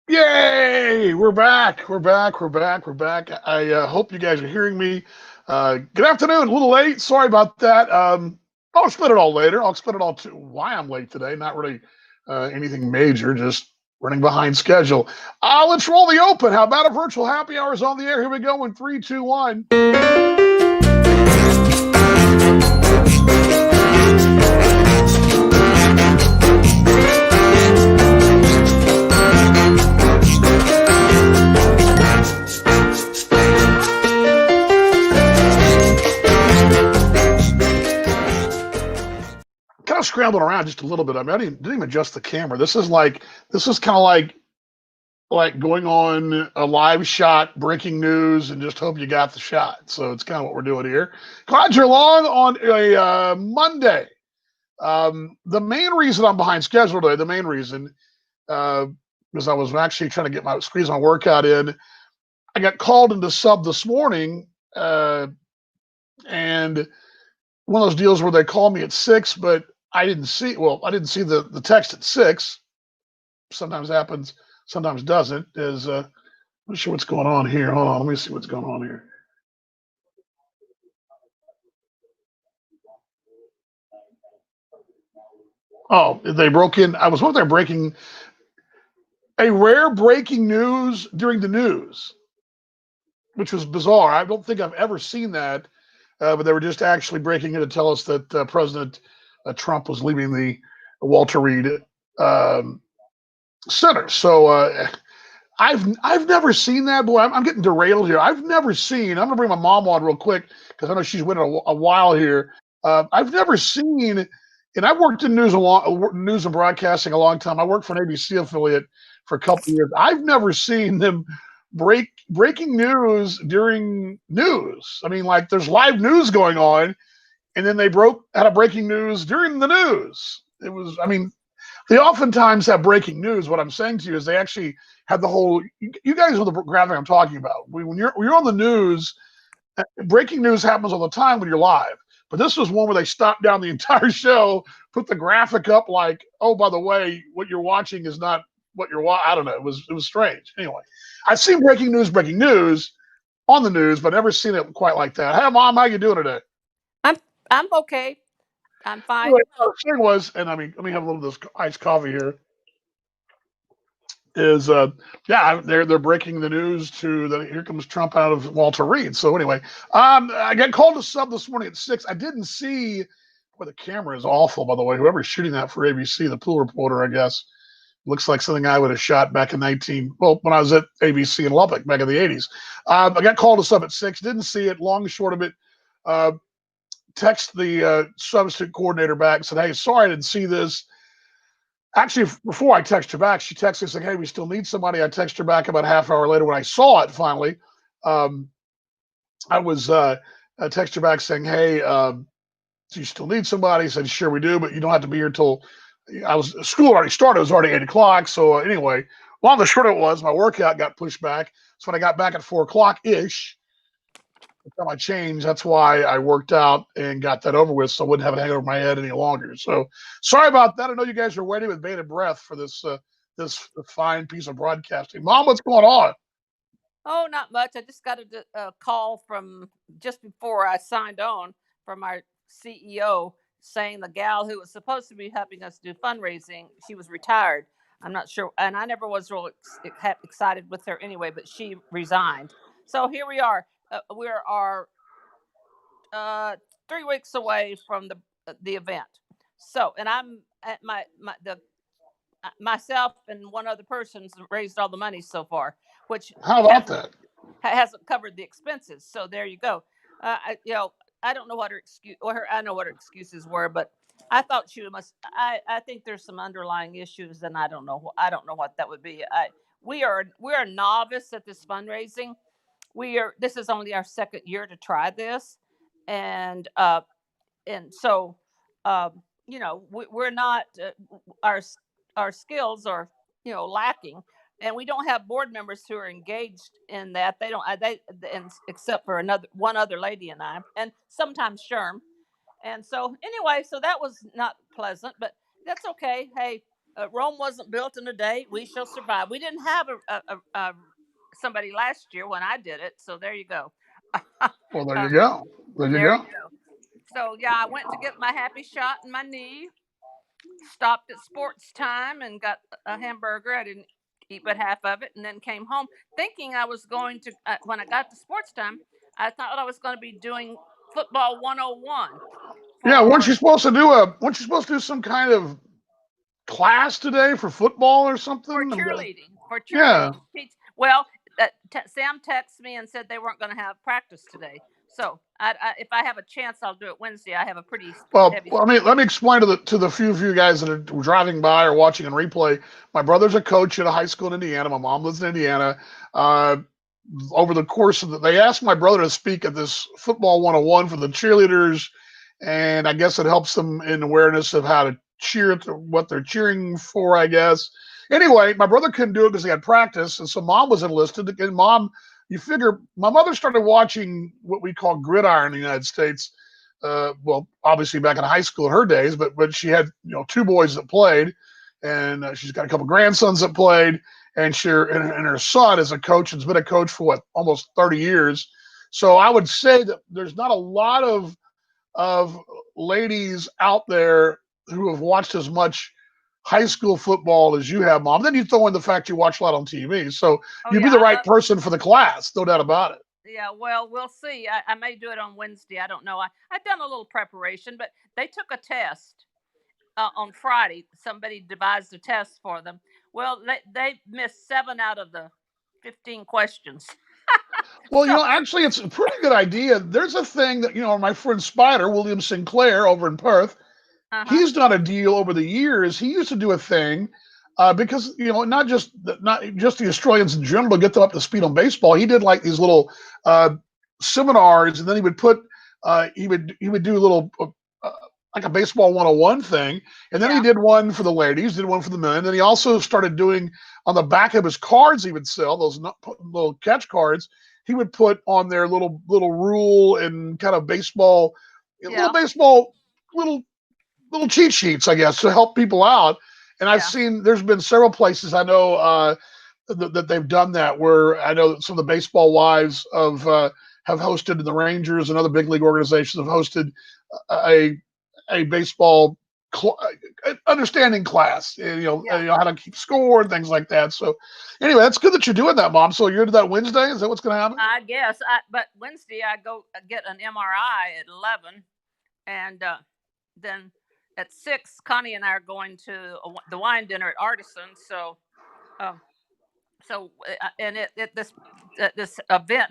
Yay! We're back. We're back. We're back. We're back. I hope you guys are hearing me. Good afternoon. A little late. Sorry about that. I'll explain it all later. I'll explain it all to why I'm late today. Not really anything major. Just running behind schedule. Let's roll the open. How about a virtual happy hours on the air? Here we go in three, two, one. Kind of scrambling around just a little bit. I mean, I didn't even adjust the camera. This is kind of like going on a live shot, breaking news, and just hope you got the shot. So it's kind of what we're doing here. Glad you're along on a Monday. The main reason I'm behind schedule today, the main reason, uh, is I was actually trying to get my squeeze my workout in. I got called into sub this morning, and one of those deals where they call me at 6, but I didn't see the text at 6. Sometimes happens, sometimes doesn't. I'm not sure what's going on here. Hold on, let me see what's going on here. Oh, they broke in. I was wondering they're breaking a rare breaking news during the news, which was bizarre. I don't think I've ever seen that, but they were just actually breaking in to tell us that President Trump was leaving the Walter Reed um, Center. So I've never seen that. Boy, I'm getting derailed here. I've never seen. I'm gonna bring my mom on real quick because I know she's been a while here. I've never seen, and I've worked in news and broadcasting a long time. I worked for an ABC affiliate for a couple of years. I've never seen them breaking news during news. I mean, like there's live news going on, and then they broke out of breaking news during the news. It was, I mean, they oftentimes have breaking news. What I'm saying to you is they actually have the whole. You guys know the graphic I'm talking about. When you're on the news, breaking news happens all the time when you're live. But this was one where they stopped down the entire show, put the graphic up like, oh, by the way, what you're watching is not what you're watching. I don't know. It was strange. Anyway, I've seen breaking news on the news, but never seen it quite like that. Hey, mom, how you doing today? I'm I'm okay. I'm Anyway, fine. the thing was, and I mean, let me have a little of this iced coffee here. Is yeah, they're breaking the news to that here comes Trump out of Walter Reed. So anyway, I got called to sub this morning at 6. I didn't see. Boy, the camera is awful, by the way. Whoever's shooting that for ABC, the pool reporter, I guess, looks like something I would have shot back in 19. Well, when I was at ABC in Lubbock back in the 80s. I got called to sub at 6. Didn't see it. Long and short of it, uh, text the substitute coordinator back and said, "Hey, sorry, I didn't see this." Actually, before I text her back, she texted me saying, "Hey, we still need somebody." I text her back about a half hour later when I saw it finally. Um, I was I text her back saying, "Hey, do you still need somebody?" I said, "Sure, we do, but you don't have to be here till." I was School already started. It was already 8 o'clock. So anyway, long and short of it was my workout got pushed back. So when I got back at 4 o'clock ish, the time I changed, that's why I worked out and got that over with, so I wouldn't have it hang over my head any longer. So sorry about that. I know you guys are waiting with bated breath for this fine piece of broadcasting. Mom, what's going on? Oh, not much. I just got a call from just before I signed on from our CEO saying the gal who was supposed to be helping us do fundraising, she was retired. I'm not sure, and I never was real excited with her anyway, but she resigned. So here we are. We are uh, 3 weeks away from the event. So, and I'm at my the myself and one other person's raised all the money so far, which How about that? hasn't covered the expenses. So there you go. I don't know what her excuse or her. I know what her excuses were, but I thought she must. I think there's some underlying issues, and I don't know. I don't know what that would be. We're a novice at this fundraising. This is only our second year to try this, and so we're not our our skills are lacking, and we don't have board members who are engaged in that. They don't they and except for another one other lady and I, and sometimes Sherm. And so anyway, so that was not pleasant, but that's okay. Hey, Rome wasn't built in a day. We shall survive. We didn't have somebody last year when I did it, so there you go. Well, there uh, you go. There you there you go. go. So yeah, I went to get my happy shot in my knee. Stopped at Sports Time and got a hamburger. I didn't eat but half of it, and then came home thinking I was going to. When I got to Sports Time, I thought I was going to be doing football 101 Yeah, weren't for you supposed to do weren't you supposed to do some kind of class today for football or something? for Yeah. cheerleading. Well, Sam texted me and said they weren't going to have practice today. So if I have a chance, I'll do it Wednesday. I have a pretty heavy. Well, I mean, let me explain to the few of you guys that are driving by or watching on replay. My brother's a coach at a high school in Indiana. My mom lives in Indiana. Uh, Over the course of they asked my brother to speak at this football 101 for the cheerleaders, and I guess it helps them in awareness of how to cheer, what they're cheering for, I guess. Anyway, my brother couldn't do it because he had practice, and so mom was enlisted. And mom, you figure, my mother started watching what we call gridiron in the United States. Well, obviously back in high school in her days, but she had two boys that played, and she's got a couple grandsons that played, and her son is a coach and's been a coach for almost 30 years. So I would say that there's not a lot of ladies out there who have watched as much high school football as you have, Mom. Then you throw in the fact you watch a lot on TV. So you'd be Yeah, the right person for the class, no doubt about it. Yeah, well, we'll see. I may do it on Wednesday. I don't know. I've done a little preparation, but they took a test on Friday. Somebody devised a test for them. Well, they missed 7 out of the 15 questions. Well, So, actually, it's a pretty good idea. There's a thing that, my friend Spider, William Sinclair over in Perth, uh-huh. he's done a deal over the years. He used to do a thing because, not just the Australians in general, but get them up to speed on baseball. He did like these little seminars, and then he would he would do a little like a baseball 101 thing, and then he Yeah, did one for the ladies, did one for the men, and he also started doing on the back of his cards he would sell those little catch cards. He would put on their little rule and kind of baseball, yeah, little cheat sheets, I guess, to help people out. And I've yeah, seen there's been several places I know that they've done that, where I know that some of the baseball wives of have hosted, and the Rangers and other big league organizations have hosted a baseball understanding class, yeah. how to keep score and things like that. So anyway, that's good that you're doing that, Mom. So you're into that Wednesday? Is that what's going to happen? I guess. But Wednesday I go get an MRI at 11, and then at 6, Connie and I are going to the wine dinner at Artisan. So, um, and this event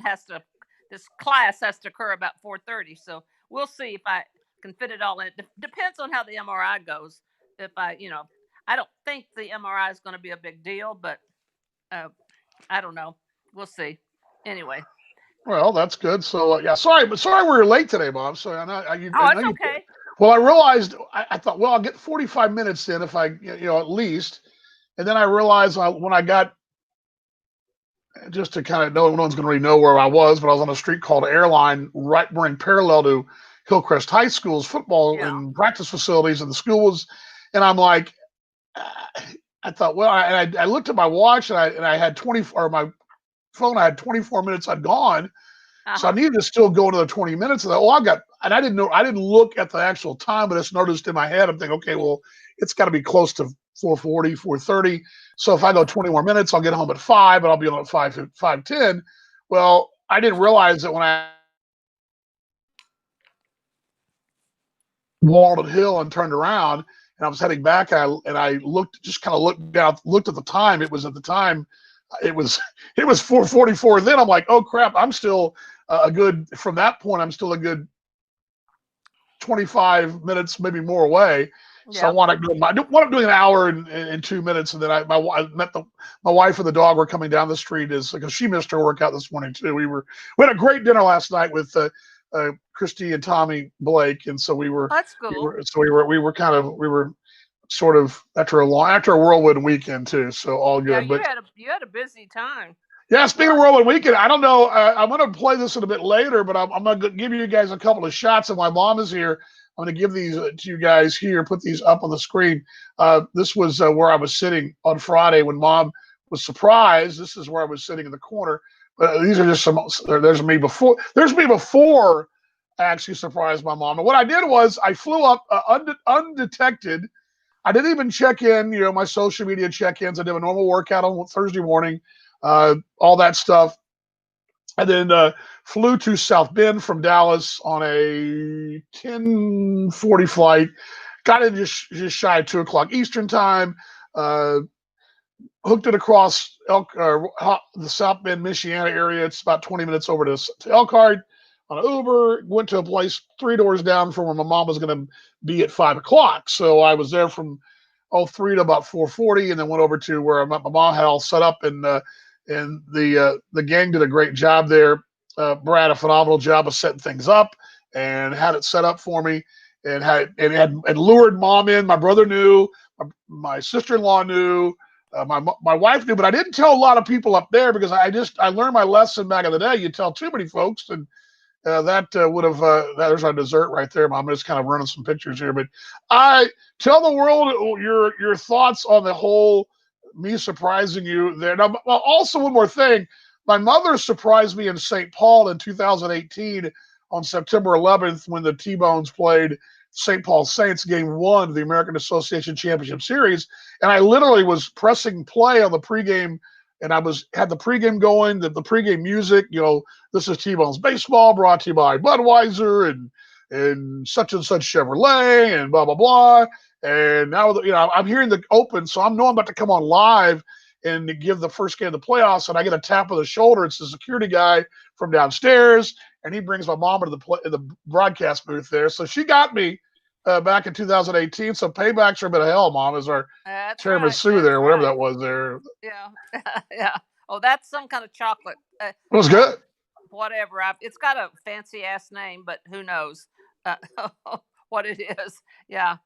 this class has to occur about 4:30. So we'll see if I can fit it all in. It depends on how the MRI goes. If I don't think the MRI is going to be a big deal, but I don't know. We'll see. Anyway. Well, that's good. So yeah, sorry we were late today, Mom. So Oh, I know it's you. okay. Well, I realized I thought, well, I'll get 45 minutes in if I, at least. And then I realized when I got, just to kind of know, no one's going to really know where I was, but I was on a street called Airline, right running parallel to Hillcrest High School's football Yeah. and practice facilities, and the school was, and I'm like, I thought, well, I looked at my watch, and I had 20, or my phone, I had 24 minutes I'd gone. So I needed to still go another 20 minutes. And I didn't know, I didn't look at the actual time, but I just noticed in my head, I'm thinking, okay, well, it's got to be close to 4:40, 4:30. So if I go 20 more minutes, I'll get home at 5, and I'll be on at 5:10. Well, I didn't realize that when I Walnut Hill and turned around and I was heading back, and I looked down, looked at the time. It was at the time, it was 4:44. Then I'm like, oh crap, I'm still from that point, I'm still a good 25 minutes, maybe more away. So I Yeah. wound up doing an hour and 2 minutes, and then I met my wife and the dog were coming down the street because she missed her workout this morning too. We had a great dinner last night with Christy and Tommy Blake, and so we were That's cool. we were sort of after a whirlwind weekend too. So all Yeah, good, but. you had a busy time. Yeah, speaking of Well, whirlwind weekend, I don't know. I'm going to play this in a bit later, but I'm going to give you guys a couple of shots. And my mom is here. I'm going to give these to you guys here. Put these up on the screen. This was where I was sitting on Friday when Mom was surprised. This is where I was sitting in the corner. But these are just some. There's me before. There's me before I actually surprised my mom. And what I did was I flew up undetected. I didn't even check in. My social media check-ins. I did a normal workout on Thursday morning. All that stuff. And then flew to South Bend from Dallas on a 10:40 flight. Got in just shy of 2 o'clock Eastern time. Hooked it across the South Bend, Michiana area. It's about 20 minutes over to Elkhart on an Uber. Went to a place 3 doors down from where my mom was going to be at 5 o'clock. So I was there from 3 to about 4:40, and then went over to where my mom had all set up, and the gang did a great job there. Brad, a phenomenal job of setting things up and had it set up for me, and had lured Mom in. My brother knew, my sister-in-law knew, my wife knew, but I didn't tell a lot of people up there because I learned my lesson back in the day. You tell too many folks, and that would have there's our dessert right there. Mom, I'm just kind of running some pictures here, but I tell the world your thoughts on the whole me surprising you there. Now, well, also one more thing, my mother surprised me in St. Paul in 2018 on September 11th when the T-Bones played St. Paul Saints Game 1 of the American Association Championship Series, and I literally was pressing play on the pregame, and I had the pregame going, the pregame music. This is T-Bones baseball brought to you by Budweiser and such Chevrolet and blah blah blah. And now I'm hearing the open, so I know I'm about to come on live and to give the first game of the playoffs, and I get a tap on the shoulder. It's the security guy from downstairs, and he brings my mom into the broadcast booth there. So she got me back in 2018. So paybacks are a bit of hell, Mom, is our tiramisu there, whatever that was there. Yeah, yeah. Oh, that's some kind of chocolate. It was good. Whatever. It's got a fancy ass name, but who knows what it is? Yeah.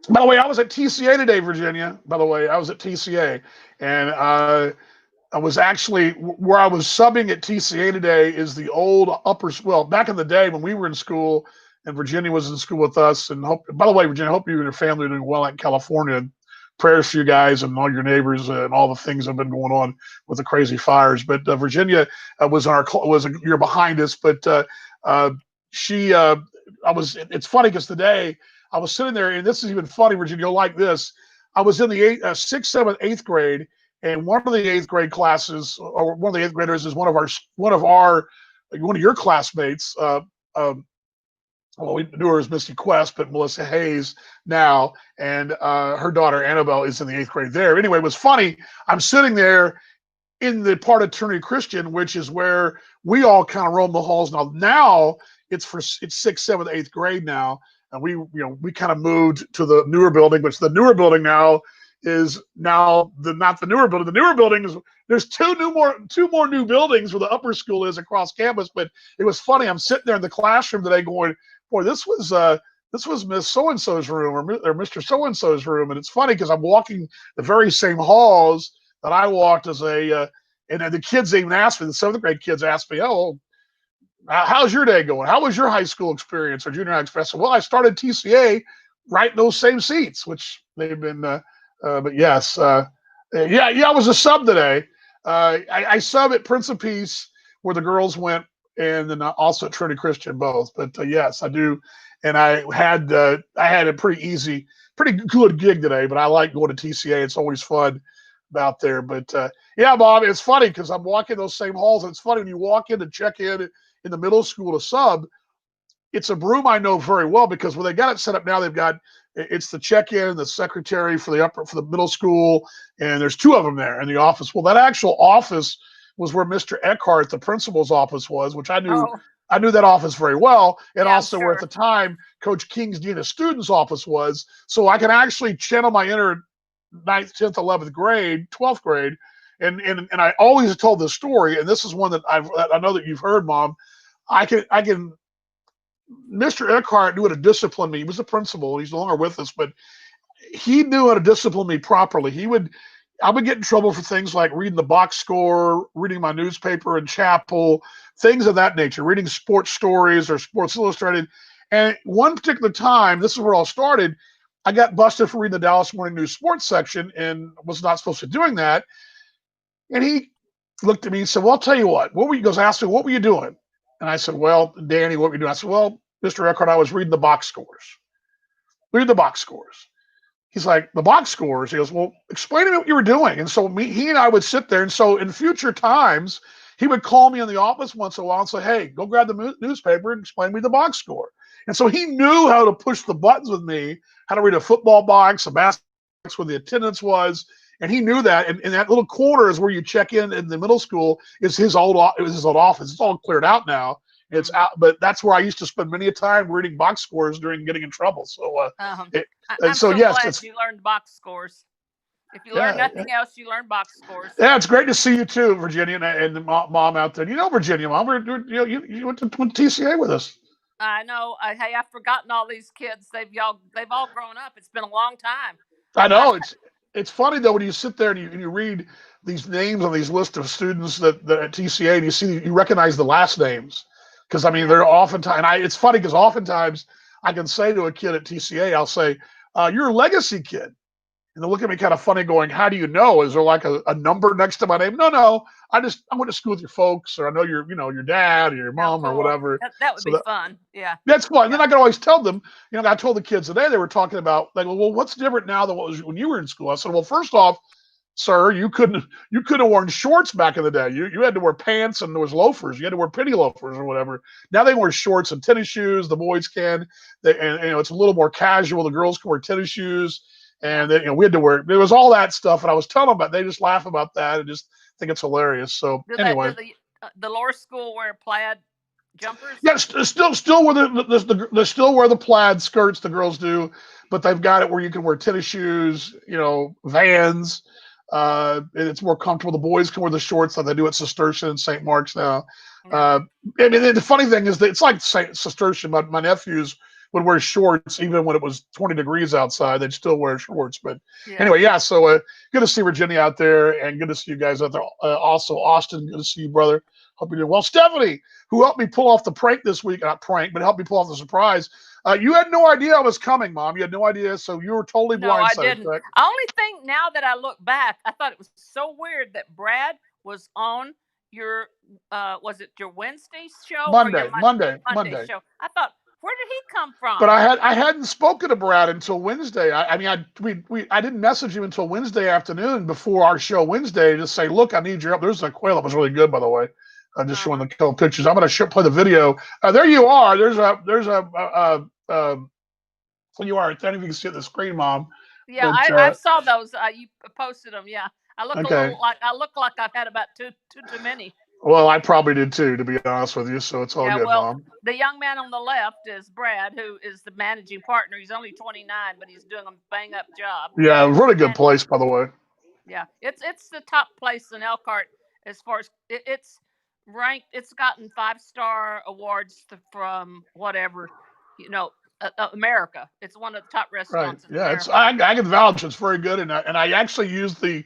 By the way, I was at TCA today, Virginia. By the way, I was at TCA, and I was actually where I was subbing at TCA today is the old back in the day when we were in school and Virginia was in school with us. And by the way, Virginia, I hope you and your family are doing well in California. Prayers for you guys and all your neighbors and all the things that have been going on with the crazy fires. But Virginia was a year behind us. But it's funny because today I was sitting there, and this is even funny, Virginia, you'll like this. I was in the 6th, 7th, 8th grade, and one of the 8th grade classes, or one of the 8th graders, is one of your classmates. We knew her as Misty Quest, but Melissa Hayes now, and her daughter Annabelle is in the 8th grade there. Anyway, it was funny. I'm sitting there in the part of Trinity Christian, which is where we all kind of roam the halls now. Now it's 6th, 7th, 8th grade now. And we kind of moved to the newer building, which the newer building now is not the newer building. The newer building is there's two more new buildings where the upper school is across campus. But it was funny. I'm sitting there in the classroom today going, boy, this was Miss So-and-so's room or Mr. So-and-so's room. And it's funny because I'm walking the very same halls that I walked as and the kids even asked me, the 7th grade kids asked me, oh, how's your day going? How was your high school experience or junior high experience? Well, I started TCA right in those same seats, which they've been, but yes. I was a sub today. I sub at Prince of Peace where the girls went, and then also at Trinity Christian both. But yes, I do. And I had a pretty good gig today, but I like going to TCA. It's always fun out there. But yeah, Bob, it's funny because I'm walking those same halls, and it's funny when you walk in to check in the middle school to sub, it's a room I know very well because when they got it set up now, it's the check-in, the secretary for the middle school, and there's 2 of them there in the office. Well, that actual office was where Mr. Eckhart, the principal's office, was, which I knew. Oh. I knew that office very well, and also where at the time Coach King's dean of students' office was, so I can actually channel my inner 9th, 10th, 11th grade, 12th grade, and I always told this story, and this is one that I know that you've heard, Mom. I can. Mr. Eckhart knew how to discipline me. He was the principal. He's no longer with us, but he knew how to discipline me properly. He would I would get in trouble for things like reading the box score, reading my newspaper in chapel, things of that nature, reading sports stories or Sports Illustrated. And one particular time, this is where it all started, I got busted for reading the Dallas Morning News sports section and was not supposed to be doing that. And he looked at me and said, well, I'll tell you what were you, goes, asked me, what were you doing? And I said, well, Danny, what were you doing? I said, well, Mr. Eckhart, I was reading the box scores. Read the box scores. He's like, the box scores? He goes, well, explain to me what you were doing. And so he and I would sit there. And so in future times, he would call me in the office once in a while and say, hey, go grab the newspaper and explain me the box score. And so he knew how to push the buttons with me, how to read a football box, a basketball box, where the attendance was. And he knew that. And in that little corner is where you check in the middle school. It was his old office. It's all cleared out now. It's out, but that's where I used to spend many a time reading box scores during getting in trouble. So, I'm so so yes, glad you learned box scores. If you learn yeah, nothing else, you learn box scores. yeah, it's great to see you too, Virginia, and the mom out there. You know, Virginia, mom, you went to TCA with us. I know. Hey, I've forgotten all these kids. They've all grown up. It's been a long time. I Last know it's funny though when you sit there and you read these names on these lists of students that at TCA and you recognize the last names because I mean they're oftentimes it's funny because oftentimes I can say to a kid at TCA, I'll say, "You're a legacy kid." And they look at me kind of funny going, how do you know? Is there like a number next to my name? No. I went to school with your folks, or I know your dad or your How mom or cool. whatever. That would So be fun. Yeah. that's fun. Yeah. Then I can always tell them, I told the kids today, they were talking about like, well, what's different now than what was when you were in school? I said, well, first off, sir, you couldn't have worn shorts back in the day. You had to wear pants and there was loafers. You had to wear penny loafers or whatever. Now they wear shorts and tennis shoes. The boys can. And it's a little more casual. The girls can wear tennis shoes. And then, we had to wear, there was all that stuff. And I was telling them about, they just laugh about that and just think it's hilarious. So anyway. Do the lower school wear plaid jumpers? Yes, still wear they still wear the plaid skirts, the girls do, but they've got it where you can wear tennis shoes, Vans. It's more comfortable. The boys can wear the shorts like they do at Cistercian and St. Mark's now. Yeah. I mean, the funny thing is that it's like Cistercian. My nephews would wear shorts even when it was 20 degrees outside. They'd still wear shorts. But anyway, yeah. So good to see Virginia out there, and good to see you guys out there. Also, Austin, good to see you, brother. Hope you're doing well. Stephanie, who helped me pull off the prank this week, not prank, but helped me pull off the surprise. You had no idea I was coming, Mom. You had no idea, so you were totally blindsided. No, I didn't. Correct? Only thing now that I look back, I thought it was so weird that Brad was on your was it your Wednesday show? Monday show. I thought, where did he come from? But I hadn't spoken to Brad until Wednesday. I didn't message him until Wednesday afternoon before our show Wednesday to say, look, I need your help. There's a quail that was really good, by the way. I'm just showing the couple pictures. I'm going to play the video. There you are. There's a when you are. I don't even see it on the screen, Mom. Yeah, but, I saw those. You posted them. Yeah, I look like I've had about too many. Well, I probably did too, to be honest with you. So it's all good, Mom. The young man on the left is Brad, who is the managing partner. He's only 29, but he's doing a bang up job. Yeah, really good place, by the way. Yeah, it's the top place in Elkhart as far as it's ranked. It's gotten 5-star awards from whatever, America. It's one of the top restaurants. Right. Yeah, I can vouch. It's very good, and I actually used the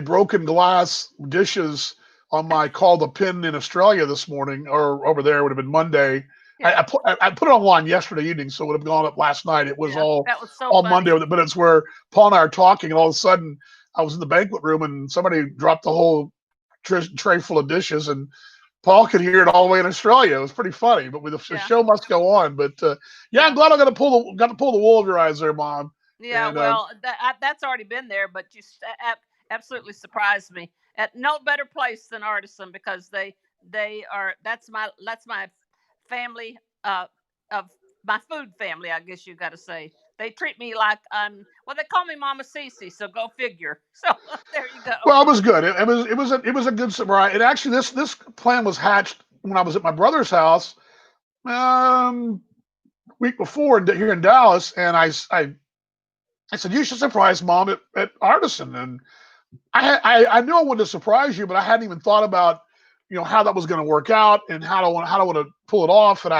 broken glass dishes on my call to pin in Australia this morning, or over there. It would have been Monday. Yeah. I put it online yesterday evening, so it would have gone up last night. It was all Monday, but it's where Paul and I are talking, and all of a sudden I was in the banquet room, and somebody dropped the whole tray full of dishes, and Paul could hear it all the way in Australia. It was pretty funny, but the show must go on. But I'm glad I got to pull the wool over your eyes there, Mom. Yeah, and, that's already been there, but you absolutely surprised me. At no better place than Artisan, because they are that's my family of my food family, I guess you got to say. They treat me like they call me Mama Cece, so go figure. So there you go. Well, it was good. It was a good surprise. And actually, this plan was hatched when I was at my brother's house week before here in Dallas, and I said, you should surprise Mom at Artisan. And I knew I wanted to surprise you, but I hadn't even thought about how that was going to work out and how I want to pull it off. And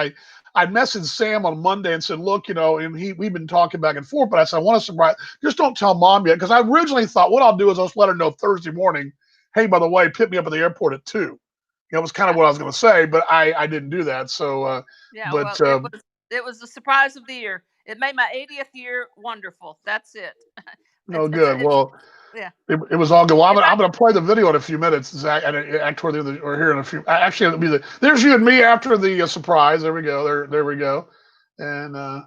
I I messaged Sam on Monday and said, look, and we've been talking back and forth, but I said, I want to surprise, just don't tell mom yet. Because I originally thought what I'll do is I'll just let her know Thursday morning, hey, by the way, pick me up at the airport at 2. It was kind of Yeah. what I was going to say, but I didn't do that. So, Yeah. but Well, it was the surprise of the year. It made my 80th year wonderful. That's it. no good. Well, Yeah. it was all good. Well, If I I'm gonna play the video in a few minutes, Zach, and act toward the end or here in a few. Actually, it'll be there's you and me after the surprise. There we go. There we go. And I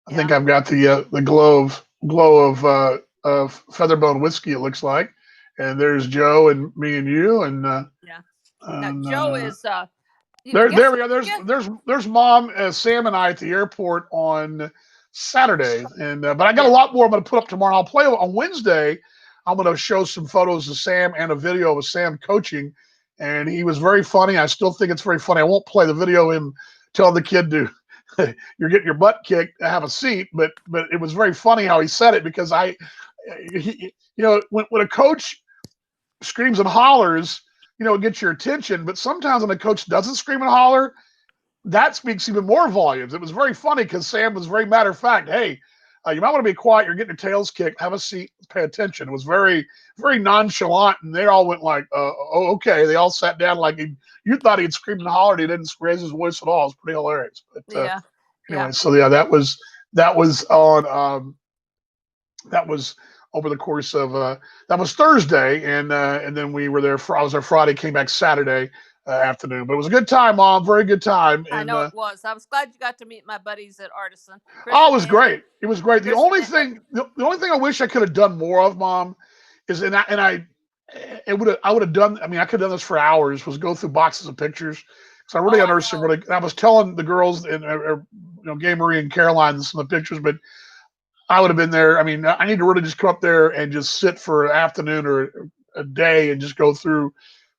think Yeah. I've got the glow of Featherbone whiskey. It looks like, and there's Joe and me and you, and Yeah. Now and Joe is there guess we go. guess There's Mom, Sam, and I at the airport on Saturday, and but I got a yeah. lot more I'm going to put up tomorrow. I'll play on Wednesday. I'm going to show some photos of Sam and a video of Sam coaching, and he was very funny. I still think it's very funny. I won't play the video of him telling the kid to you're getting your butt kicked, have a seat, but it was very funny how he said it because when a coach screams and hollers, it gets your attention. But sometimes when a coach doesn't scream and holler, that speaks even more volumes. It was very funny because Sam was very matter of fact. Hey, you might want to be quiet. You're getting your tails kicked. Have a seat. Pay attention. It was very, very nonchalant, and they all went like, "Oh, okay." They all sat down like you thought he'd screamed and hollered. He didn't raise his voice at all. It's pretty hilarious. But Yeah. anyway, Yeah. so yeah, that was on that was over the course of that was Thursday, and then we were there. I was there Friday, came back Saturday afternoon. But it was a good time, Mom. Very good time. I And know it was. I was glad you got to meet my buddies at Artisan. oh, it Christian was and great. It was great. The Christian only and thing, the only thing I wish I could have done more of, Mom, is I would have done. I mean, I could have done this for hours. Was go through boxes of pictures because I really oh, I understood. know. I was telling the girls and Gay Marie and Caroline some of the pictures, but I would have been there. I mean, I need to really just come up there and just sit for an afternoon or a day and just go through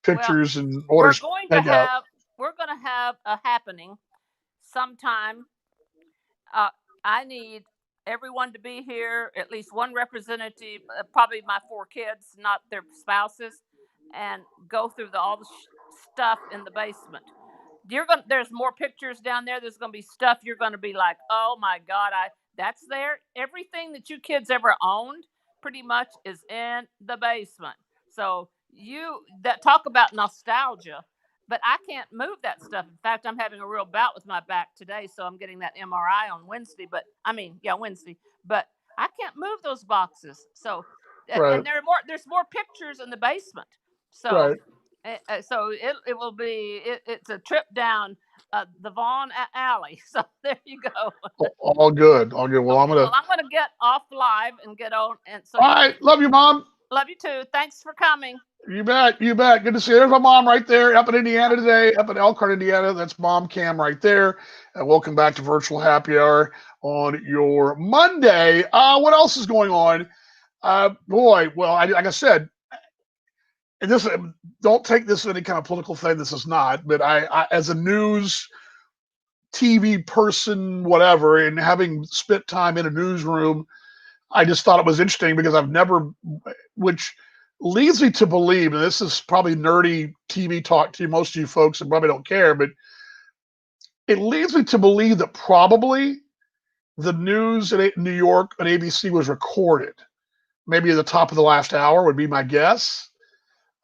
Well, pictures and we're orders going to takeout. have a happening sometime. I need everyone to be here, at least one representative, probably my 4 kids, not their spouses, and go through all the stuff in the basement. There's more pictures down there. There's gonna be stuff you're gonna be like, oh my god, that's there. Everything that you kids ever owned, pretty much, is in the basement. So that talk about nostalgia, but I can't move that stuff. In fact, I'm having a real bout with my back today, so I'm getting that MRI on Wednesday. But I mean, yeah, Wednesday. But I can't move those boxes. So, Right, and there's more pictures in the basement. So right. so it will be it's a trip down the Vaughn Alley. So there you go. All good, all good. Well, I'm Okay, gonna. well I'm gonna get off live and get on, and so All right, love you, Mom. love you too. Thanks for coming. You bet, you bet. Good to see you. There's my mom right there, up in Indiana today, up in Elkhart, Indiana. That's Mom Cam right there. And welcome back to Virtual Happy Hour on your Monday. What else is going on? Boy, well, like I said, and this don't take this as any kind of political thing. This is not, but I as a news TV person, whatever, and having spent time in a newsroom, I just thought it was interesting because I've never, which leads me to believe, and this is probably nerdy TV talk to most of you folks and probably don't care, but it leads me to believe that probably the news in New York on ABC was recorded. Maybe at the top of the last hour would be my guess.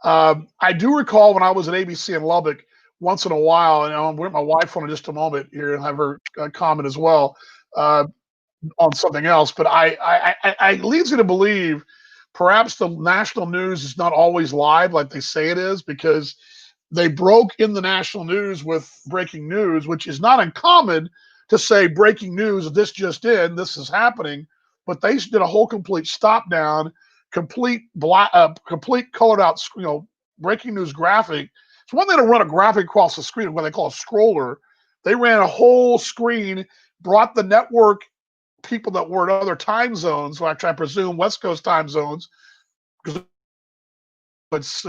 I do recall when I was at ABC in Lubbock once in a while, and I'll bring my wife on in just a moment here and have her comment as well on something else. But I leads me to believe perhaps the national news is not always live like they say it is, because they broke in the national news with breaking news, which is not uncommon to say breaking news, this just in, this is happening. But they did a whole complete stop down, complete colored out, breaking news graphic. It's one thing to run a graphic across the screen, what they call a scroller. They ran a whole screen, brought the network people that were in other time zones, which I presume West Coast time zones, because it's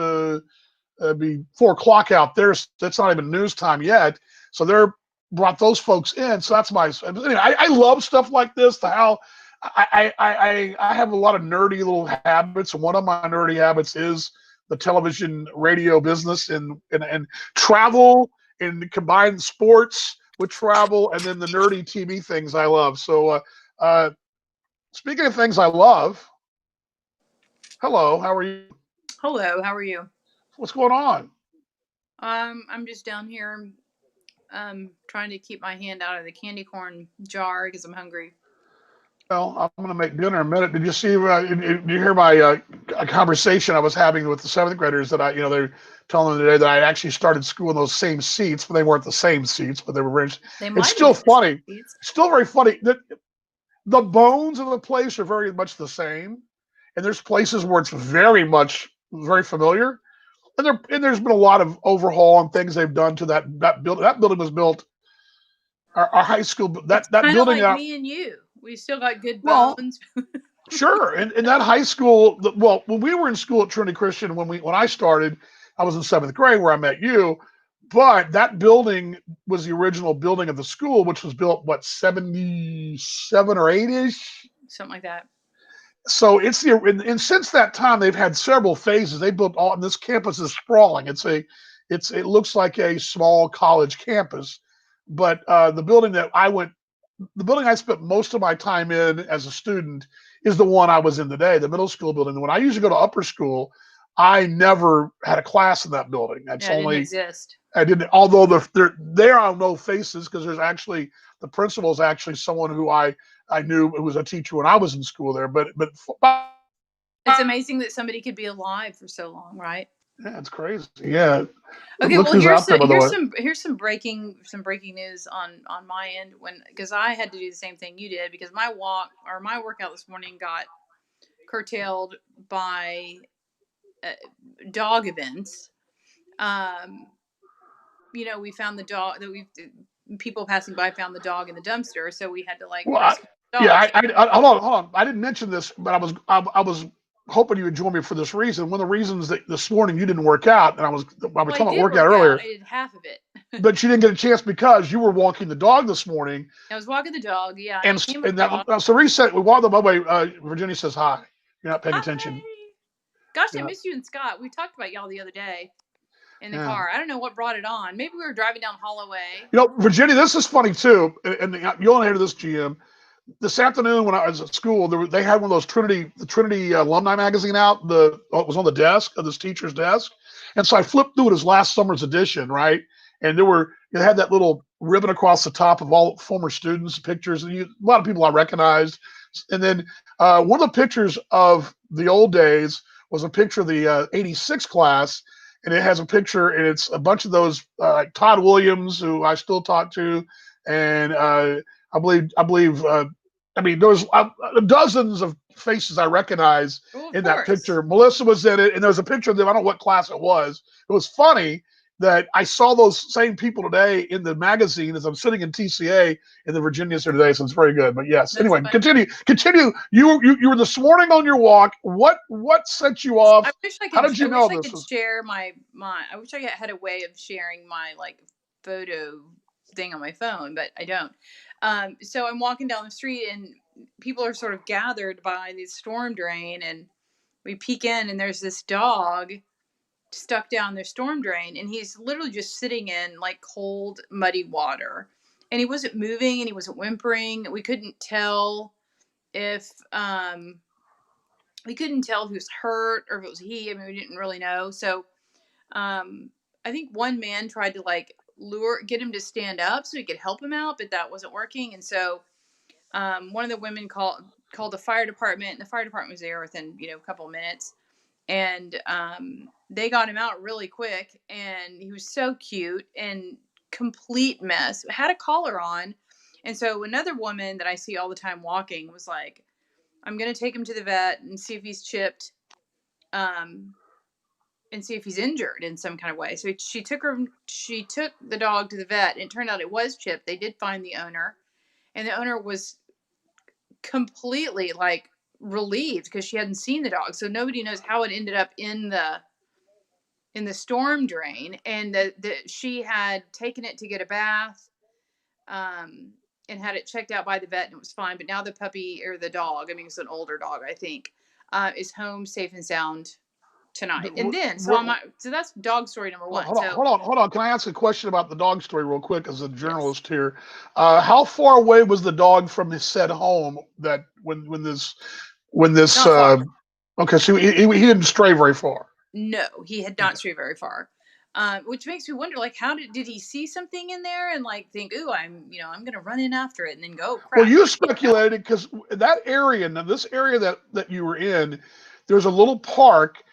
be 4 o'clock out there. So that's not even news time yet. So they're brought those folks in. So that's my. Anyway, I love stuff like this. How I have a lot of nerdy little habits, and one of my nerdy habits is the television radio business and travel and combined sports, with travel and then the nerdy TV things I love. So, uh, speaking of things I love, hello, how are you? Hello, how are you? What's going on? I'm just down here trying to keep my hand out of the candy corn jar because I'm hungry. Well, I'm going to make dinner in a minute. Did you see? Did you hear my conversation I was having with the seventh graders that they're telling them today that I actually started school in those same seats, but they weren't the same seats, but they were very. They It's might have still been the funny. seeds. Still very funny. The bones of the place are very much the same, and there's places where it's very much very familiar. And there's been a lot of overhaul and things they've done to that building. That building was built. Our high school It's that kind of building like out. me and you. We still got good Well, bones. sure. And that high school, well, when we were in school at Trinity Christian, when I started, I was in seventh grade where I met you. But that building was the original building of the school, which was built what 77 or 8-ish. Something like that. So and since that time they've had several phases. They built all, and this campus is sprawling. It looks like a small college campus, but the building I spent most of my time in as a student is the one I was in today, the middle school building. When I used to go to upper school, I never had a class in that building. That's Yeah, it didn't only exist. I didn't. Although there are no faces because there's actually the principal is actually someone who I knew who was a teacher when I was in school there. But It's amazing that somebody could be alive for so long, right? yeah, it's crazy. Yeah. Okay, Look well who's out there, by the way. here's some breaking news on my end because I had to do the same thing you did because my workout this morning got curtailed by dog events. We found the dog people passing by found the dog in the dumpster, so we had to Well, rescue the dog. yeah, hold on. I didn't mention this, but I was hoping you would join me for this reason. One of the reasons that this morning you didn't work out, and I was talking about working out earlier. I did half of it. But you didn't get a chance because you were walking the dog this morning. I was walking the dog, yeah. And so reset. We walked the way. Virginia says hi. You're not paying attention. Gosh, I miss you and Scott. We talked about y'all the other day in the car. I don't know what brought it on. Maybe we were driving down Holloway. Virginia, this is funny too, and you'll want to hear this, GM. This afternoon when I was at school, they had one of those Trinity alumni magazine out. It was on the desk of this teacher's desk, and so I flipped through it as last summer's edition, right? And it had that little ribbon across the top of all former students' pictures, and a lot of people I recognized. And then one of the pictures of the old days was a picture of the '86 class, and it has a picture, and it's a bunch of those like Todd Williams, who I still talk to, and I believe. There was dozens of faces I recognize in that picture. Melissa was in it, and there was a picture of them. I don't know what class it was. It was funny that I saw those same people today in the magazine as I'm sitting in TCA in the Virginias here today, so it's very good. But yes, that's anyway, funny. Continue. You were this morning on your walk. What set you off? I wish I could, How did you know I this? Could share my. I wish I had a way of sharing my photo thing on my phone, but I don't. So I'm walking down the street and people are sort of gathered by the storm drain, and we peek in and there's this dog stuck down their storm drain, and he's literally just sitting in cold, muddy water, and he wasn't moving and he wasn't whimpering. We couldn't tell if he was hurt or if it was he. I mean, we didn't really know. So I think one man tried to get him to stand up so he could help him out, but that wasn't working. And so one of the women called the fire department, and the fire department was there within a couple of minutes, and they got him out really quick, and he was so cute and complete mess, had a collar on. And so another woman that I see all the time walking was like, I'm going to take him to the vet and see if he's chipped, and see if he's injured in some kind of way. So she took the dog to the vet, and it turned out it was chipped. They did find the owner, and the owner was completely relieved because she hadn't seen the dog. So nobody knows how it ended up in the storm drain, and she had taken it to get a bath, and had it checked out by the vet, and it was fine. But now the puppy, or the dog, I mean, it's an older dog, I think, is home safe and sound tonight. And then Well, so that's dog story number one. hold on, So hold on. Can I ask a question about the dog story real quick as a journalist here? How far away was the dog from his said home that when this not far. okay, so he didn't stray very far. No, he had not strayed very far. Which makes me wonder, like, how did he see something in there and like think, ooh, I'm gonna run in after it and then go, crap. Well, you speculated because that area, now this area that you were in, there's a little park,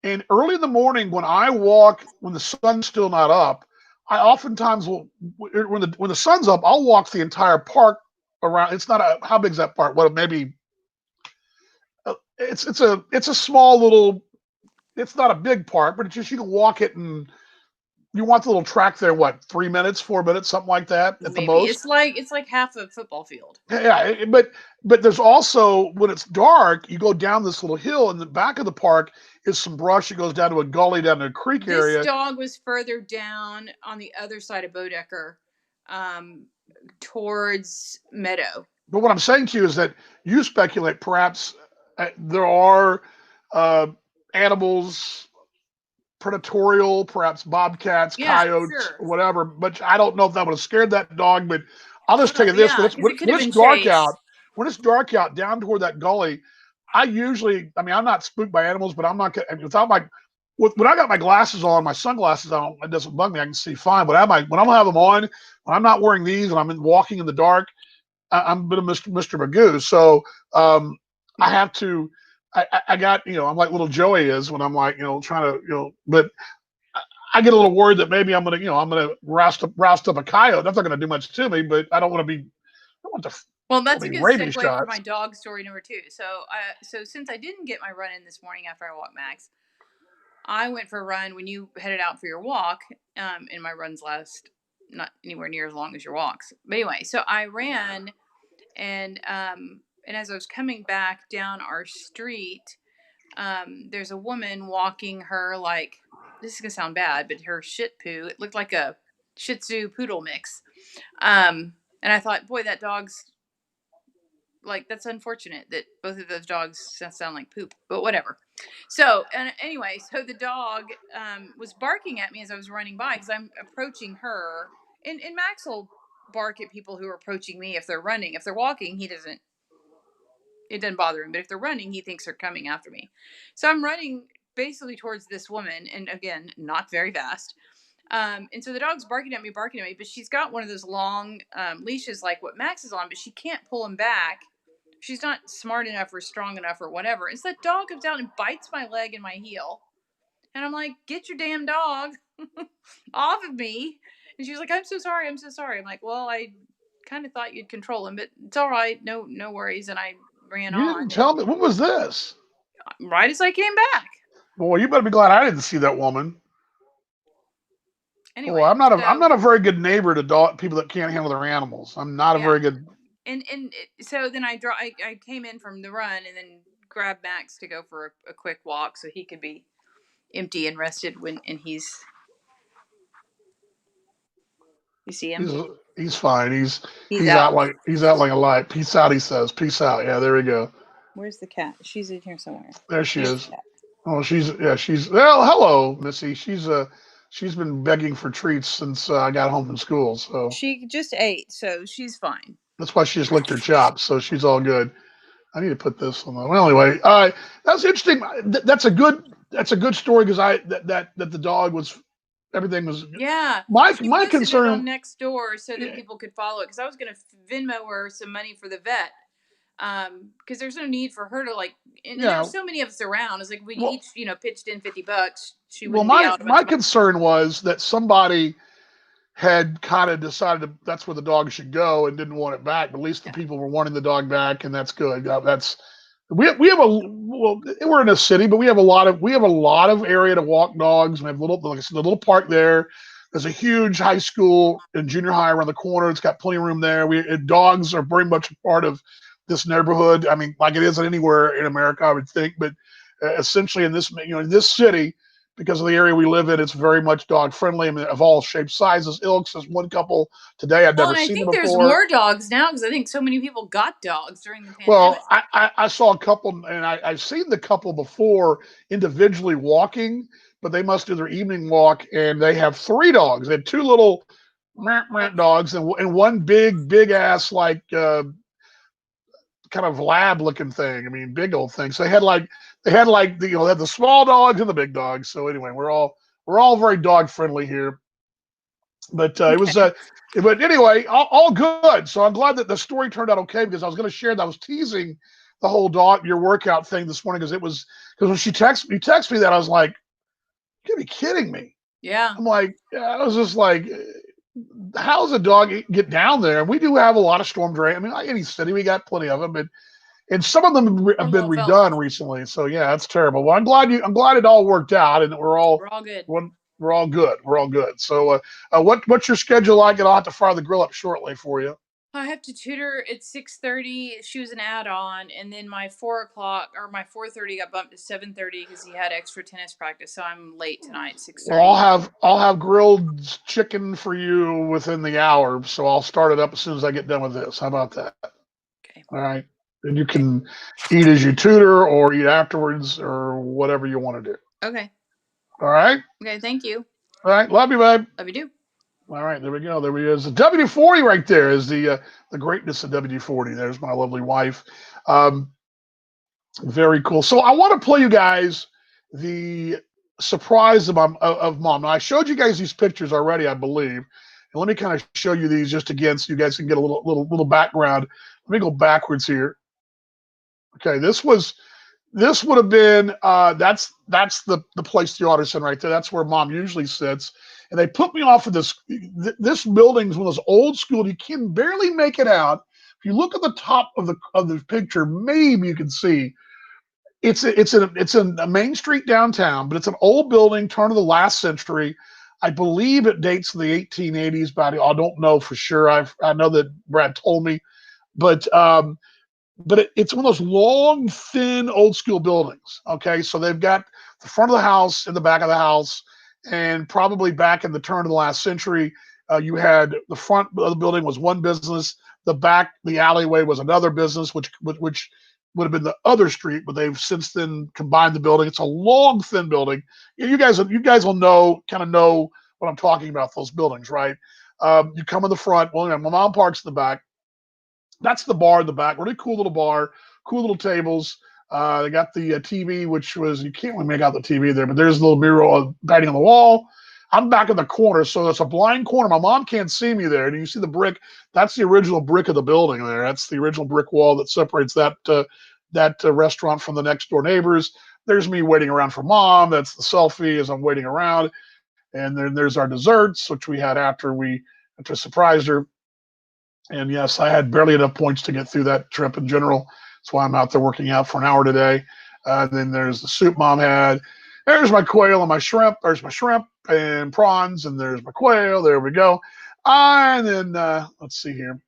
and early in the morning when I walk, when the sun's still not up, I oftentimes will when the sun's up, I'll walk the entire park around. It's not a how big's that park? What maybe it's a small little. It's not a big park, but it's just you can walk it and you want the little track there. What 3 minutes, 4 minutes, something like that at the Maybe most. it's like half a football field. Yeah, but there's also when it's dark, you go down this little hill, and the back of the park is some brush. It goes down to a gully down to a creek area. This dog was further down on the other side of Bodecker, towards Meadow. But what I'm saying to you is that you speculate perhaps there are animals, predatorial, perhaps bobcats, coyotes, sure. whatever. But I don't know if that would have scared that dog. But I'll just tell you this: when it's dark out, down toward that gully, I mean, I'm not spooked by animals, but I'm not without when I got my glasses on, my sunglasses on, it doesn't bug me. I can see fine. But when I'm gonna have them on, when I'm not wearing these and I'm walking in the dark, I'm a bit of Mr. Magoo. So I have to. I got, I'm like little Joey is when I'm like, trying to, but I get a little worried that maybe I'm gonna roust up a coyote. That's not gonna do much to me, but I don't want to be. I don't want to. Well, that's a good rabies segue shots. for my dog story number 2. So since I didn't get my run in this morning after I walked Max, I went for a run when you headed out for your walk. And my runs last not anywhere near as long as your walks. But anyway, so I ran, and as I was coming back down our street, there's a woman walking her, like, this is gonna sound bad, but her shih tzu, it looked like a Shih Tzu poodle mix. And I thought, boy, that dog's like, that's unfortunate that both of those dogs sound like poop, but whatever. So, and anyway, so the dog was barking at me as I was running by because I'm approaching her, and Max will bark at people who are approaching me if they're running. If they're walking, it doesn't bother him, but if they're running, he thinks they're coming after me. So I'm running basically towards this woman, and again, not very fast. And so the dog's barking at me, but she's got one of those long leashes like what Max is on, but she can't pull him back. She's not smart enough or strong enough or whatever. And so that dog comes down and bites my leg and my heel. And I'm like, get your damn dog off of me. And she's like, I'm so sorry. I'm like, well, I kind of thought you'd control him, but it's all right. No worries. And I ran on. You didn't tell me. What was this? Right as I came back. Well, you better be glad I didn't see that woman. Anyway, I'm not a very good neighbor to people that can't handle their animals. I'm not a very good. And so then I came in from the run and then grabbed Max to go for a quick walk so he could be empty and rested and he's. You see him? He's fine. He's out like a light. Peace out. He says, peace out. Yeah, there we go. Where's the cat? She's in here somewhere. There she is. Oh, she's well. Hello, Missy. She's been begging for treats since I got home from school. So she just ate, so she's fine. That's why she just licked her chops, so she's all good. I need to put this on. Well, anyway, that's interesting. That's a good story because that the dog was. Everything was My concern next door so that people could follow it because I was going to Venmo her some money for the vet because there's no need for her to there's so many of us around. It's like we each pitched in $50. She would my concern was that somebody had kind of decided that's where the dog should go and didn't want it back. But at least the people were wanting the dog back, and that's good. We're in a city, but we have a lot of area to walk dogs. We have the little park there. There's a huge high school and junior high around the corner. It's got plenty of room there. Dogs are very much a part of this neighborhood. I mean, like it isn't anywhere in America, I would think, but essentially in this city, because of the area we live in. It's very much dog friendly. I mean, of all shapes, sizes, ilks. There's one couple today I'd Well, never and I seen them think there's before. more dogs now because I think so many people got dogs during the pandemic. Well, I saw a couple, and I've seen the couple before individually walking, but they must do their evening walk, and they have 3 dogs. They had 2 little dogs, and one big ass like kind of lab looking thing. I mean, big old thing. So they had like the, they had the small dogs and the big dogs. So anyway, we're all very dog friendly here. But it was but anyway, all good. So I'm glad that the story turned out okay, because I was going to share that. I was teasing the whole dog your workout thing this morning, because when you text me that, I was like, you gotta be kidding me. Yeah. I'm like, I was just like, how does a dog get down there? And we do have a lot of storm drain. I mean, like any city, we got plenty of them, and some of them have been little redone fellas. recently. So yeah, that's terrible. Well, I'm glad it all worked out, and that We're all good. we're all good. We're all good. So what's your schedule like? And I'll have to fire the grill up shortly for you. I have to tutor at 6:30. She was an add-on, and then my 4 o'clock or my 4:30 got bumped to 7:30 because he had extra tennis practice. So I'm late tonight, 6:30. Well, I'll have grilled chicken for you within the hour, so I'll start it up as soon as I get done with this. How about that? Okay. All right. And you can eat as you tutor or eat afterwards or whatever you want to do. Okay. All right. Okay. Thank you. All right. Love you, babe. Love you too. All right. There we go. There we is. The WD-40 right there is the greatness of WD-40. There's my lovely wife. Very cool. So I want to play you guys the surprise of mom. Now, I showed you guys these pictures already, I believe. And let me kind of show you these just again so you guys can get a little background. Let me go backwards here. Okay, this would have been that's the place the auditor right there. That's where mom usually sits. And they put me off of this building's one of those old school. You can barely make it out. If you look at the top of the picture, maybe you can see it's a main street downtown, but it's an old building, turn of the last century. I believe it dates to the 1880s, but I don't know for sure. I know that Brad told me, but it's one of those long, thin, old school buildings. Okay, so they've got the front of the house and the back of the house, and probably back in the turn of the last century, you had the front of the building was one business, the back, the alleyway was another business, which would have been the other street, but they've since then combined the building. It's a long, thin building. You guys will kind of know what I'm talking about. Those buildings, right? You come in the front. Well, my mom parks in the back. That's the bar in the back. Really cool little bar, cool little tables. They got the TV, which was, you can't really make out the TV there, but there's a little mural painting on the wall. I'm back in the corner, so it's a blind corner. My mom can't see me there. And you see the brick. That's the original brick of the building there. That's the original brick wall that separates that restaurant from the next door neighbors. There's me waiting around for mom. That's the selfie as I'm waiting around. And then there's our desserts, which we had after surprised her. And yes, I had barely enough points to get through that trip in general. That's why I'm out there working out for an hour today. Then there's the soup mom had. There's my quail and my shrimp. There's my shrimp and prawns, and there's my quail. There we go. And then let's see here.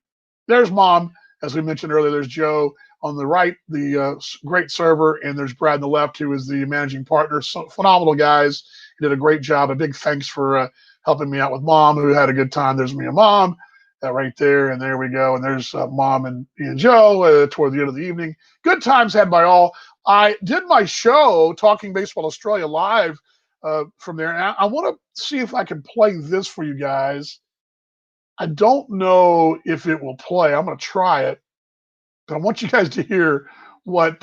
There's mom, as we mentioned earlier. There's Joe on the right, the great server, and there's Brad on the left, who is the managing partner. So phenomenal guys. He did a great job. A big thanks for helping me out with mom, who had a good time. There's me and mom. Right there, and there we go. And there's mom and me and Joe toward the end of the evening. Good times had by all. I did my show, Talking Baseball Australia, live from there. And I want to see if I can play this for you guys. I don't know if it will play. I'm going to try it. But I want you guys to hear what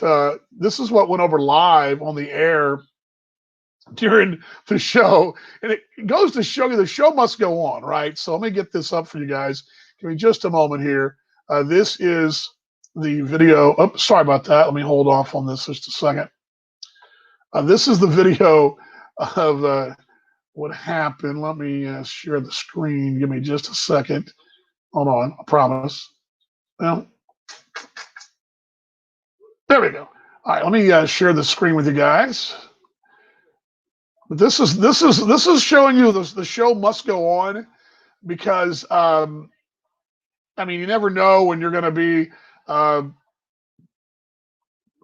this is what went over live on the air during the show, and it goes to show you the show must go on, right? So let me get this up for you guys. Give me just a moment here. This is the video. Oh, sorry about that. Let me hold off on this just a second. This is the video of what happened. Let me share the screen. Give me just a second. Hold on. I promise. Well, there we go. All right. Let me share the screen with you guys. But this is showing you the show must go on, because I mean, you never know when you're going to be on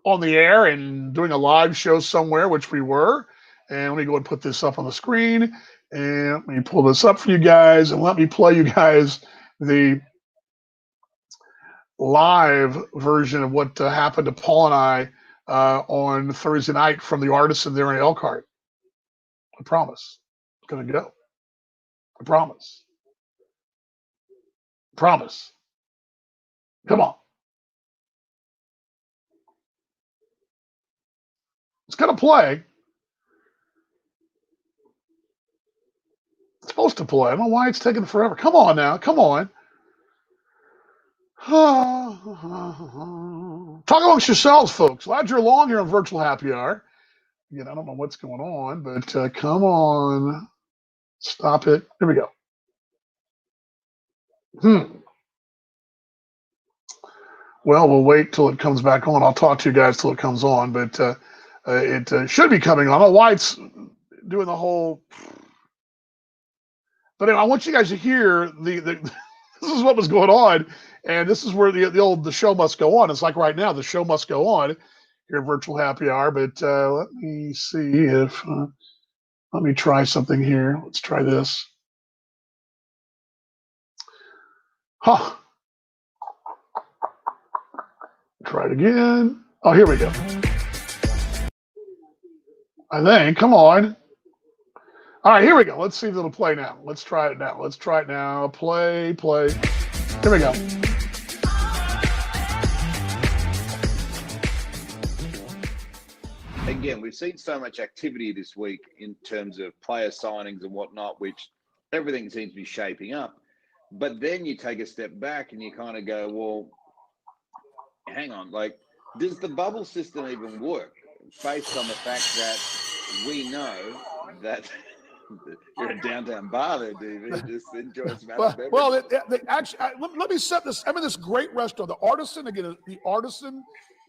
the air and doing a live show somewhere, which we were, And let me go and put this up on the screen. And let me pull this up for you guys. And let me play you guys the live version of what happened to Paul and I on Thursday night from the Artisan there in Elkhart. I promise. It's going to go. I promise. Promise. Come on. It's going to play. It's supposed to play. I don't know why it's taking forever. Come on now. Come on. Talk amongst yourselves, folks. Glad you're along here on Virtual Happy Hour. Again, I don't know what's going on, but come on. Stop it. Here we go. Well, we'll wait till it comes back on. I'll talk to you guys till it comes on, but it should be coming on. I don't know why it's doing the whole. But anyway, I want you guys to hear the this is what was going on, and this is where the show must go on. It's like right now, the show must go on here at Virtual Happy Hour. But let me see if let me try something here. Let's try this. Huh. Try it again. Oh, here we go. I think. Come on. All right, here we go. Let's see if it'll play now. Let's try it now. Let's try it now. Play. Here we go. Again, we've seen so much activity this week in terms of player signings and whatnot, which everything seems to be shaping up. But then you take a step back and you kind of go, well, hang on, like, does the bubble system even work based on the fact that we know that you're a downtown bar there, DV, just enjoy some beverage. Well, actually, let me set this. I'm in this great restaurant, the Artisan. Again, the Artisan.